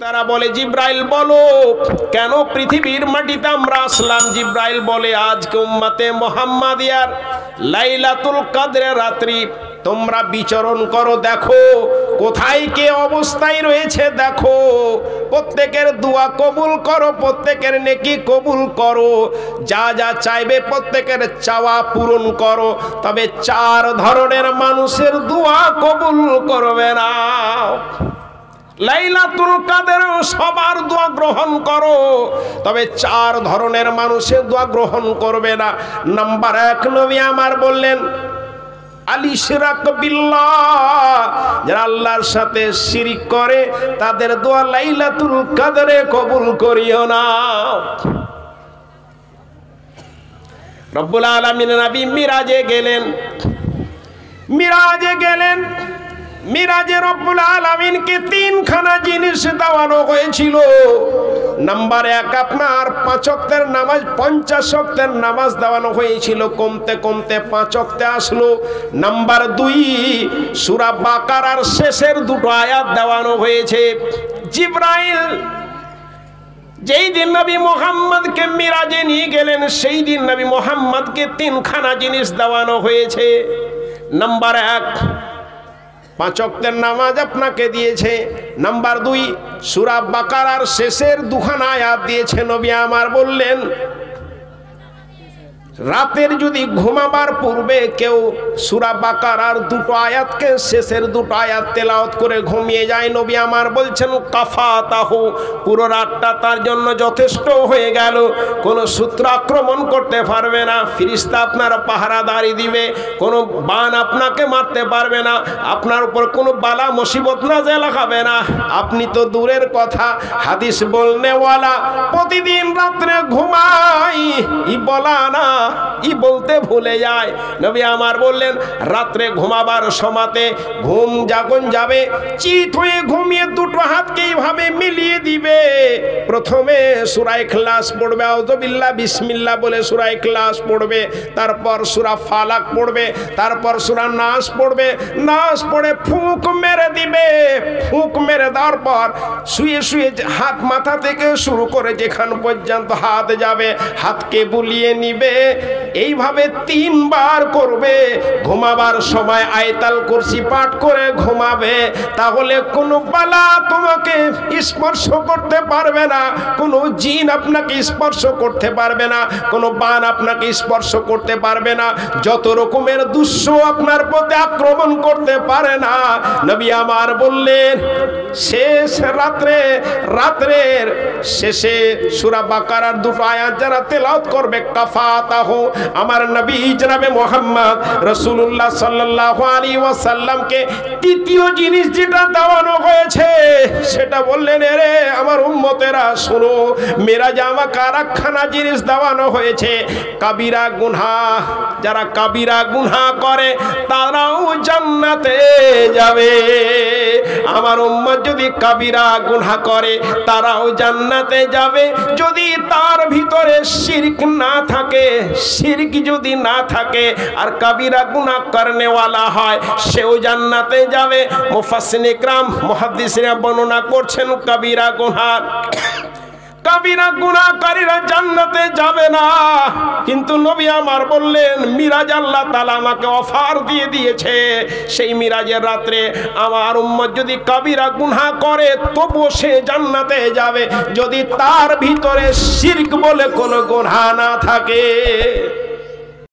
তারা বলে জিব্রাইল বলো কেন পৃথিবীর মাটিতে আমরা আসলাম? জিব্রাইল বলে আজকে উম্মতে মুহাম্মাদিয়ার লাইলাতুল কদরের রাত্রি, তোমরা বিচরণ করো, দেখো কোথায় কে অবস্থায় রয়েছে, দেখো প্রত্যেকের দোয়া কবুল করো, প্রত্যেকের নেকি কবুল করো, যা যা চাইবে প্রত্যেকের চাওয়া পূরণ করো, তবে চার ধরনের মানুষের দোয়া কবুল করবে না। লাইলাতুল কদর সবার দোয়া গ্রহণ করো, তবে চার ধরনের মানুষের দোয়া গ্রহণ করবে না। নাম্বার 1 নবী আমার বললেন আলিশরাক বিল্লাহ, যারা আল্লাহর সাথে শিরিক করে তাদের দোয়া লাইলাতুল কদরে কবুল করিও না। রব্বুল আলামিন নবী মিরাজে গেলেন, মিরাজে রব্বুল আলামিনকে তিনখানা জিনিস দেওয়ানো হয়েছিল। নাম্বার 1 আপনার 5 ওয়াক্তের নামাজ, 50 ওয়াক্তের নামাজ দেওয়ানো হয়েছিল, কমতে কমতে 5 ওয়াক্তে আসলো। নাম্বার 2 সূরা বাকারার শেষের 2টো আয়াত দেওয়ানো হয়েছে। জিব্রাইল যেই দিন নবী মুহাম্মদকে মিরাজে নিয়ে গেলেন, সেই দিন নবী মুহাম্মদকে তিনখানা জিনিস দেওয়ানো হয়েছে। নাম্বার 1 5 ওয়াক্তের নামাজ আপনাকে দিয়েছে। নাম্বার 2 সূরা বাকারার শেষের 2খানা আয়াত দিয়েছে। নবী আমার বললেন রাতের যদি ঘুমাবার পূর্বে কেউ সূরা বাকারার 2টো আয়াতকে শেষের 2টো আয়াত তেলাওয়াত করে ঘুমিয়ে যায়, নবী আমার বলছেন কাফাতাহু, পুরো রাতটা তার জন্য যথেষ্ট হয়ে গেল। কোনো শত্রু আক্রমণ করতে পারবে না, ফেরেশতা আপনার পাহারাদারি দিবে, কোনো বান আপনাকে মারতে পারবে না, আপনার উপর কোনো বালা মুসিবত নাযিল হবে না। আপনি তো দূরের কথা, হাদিস বলনেওয়ালা প্রতিদিন রাত্রে ঘুমায়, ই বলা না ই বলতে ভুলে যায়। নবী আমার বললেন রাত্রে ঘুমাবার সময়তে ঘুম যখন যাবে চিত হয়ে ঘুমিয়ে 2টো হাতকে এইভাবে মিলিয়ে দিবে। প্রথমে সূরা ইখলাস পড়বে, আউযু বিল্লাহ বিসমিল্লাহ বলে সূরা ইখলাস পড়বে, তারপর সূরা ফালাক পড়বে, তারপর সূরা নাস পড়বে, নাস পড়ে ফুঁক মেরে দিবে। ফুঁক মেরে দেওয়ার পর শুয়ে শুয়ে হাত মাথা থেকে শুরু করে যেখান পর্যন্ত হাত যাবে হাতকে বুলিয়ে নিবে। এইভাবে 3 বার করবে। ঘুমাবার সময় আয়াতুল কুরসি পাঠ করে ঘুমাবে, তাহলে কোনো বালা তোমাকে স্পর্শ করতে পারবে না, কোনো জিন আপনাকে স্পর্শ করতে পারবে না, কোনো বান আপনাকে স্পর্শ করতে পারবে না, যত রকমের দুঃস্ব আপনার প্রতি আক্রমণ করতে পারে না। নবী আমার বললেন শেষ রাত্রের শেষে সূরা বাকারার 2টো আয়াত যারা তেলাওয়াত করবে কাফাতাহু, আমার নবী জনাবে মুহাম্মদ রাসূলুল্লাহ সাল্লাল্লাহু আলাইহি ওয়াসাল্লামকে তৃতীয় জিনিস যেটা দেওয়ানো হয়েছে সেটা বললেন এরে আমার উম্মতেরা শোনো, মিরাজে আমাকে আরেকখানা জিনিস দেওয়ানো হয়েছে। কাবিরা গুনাহ, যারা কাবিরা গুনাহ করে তারাও জান্নাতে যাবে। আমার উম্মত যদি কাবিরা গুনাহ করে তারাও জান্নাতে যাবে, যদি তার ভিতরে শিরক না থাকে, শিরক যদি না থাকে আর কাবিরা গুনাহ করনেওয়ালা হয় সেও জান্নাতে যাবে। মুফাসসিরিন ইকরাম মুহাদ্দিসিরা বর্ণনা করছেন কাবিরা গুনাহকারীরা জান্নাতে যাবে না। কিন্তু নবী আমার বললেন মিরাজ আল্লাহ তাআলা আমাকে অফার দিয়ে দিয়েছে, সেই মিরাজের রাত্রে আমার উম্মত যদি কাবিরা গুনাহ করে তবুও সে জান্নাতে যাবে, যদি তার ভিতরে শিরক বলে কোনো গুনাহ না থাকে।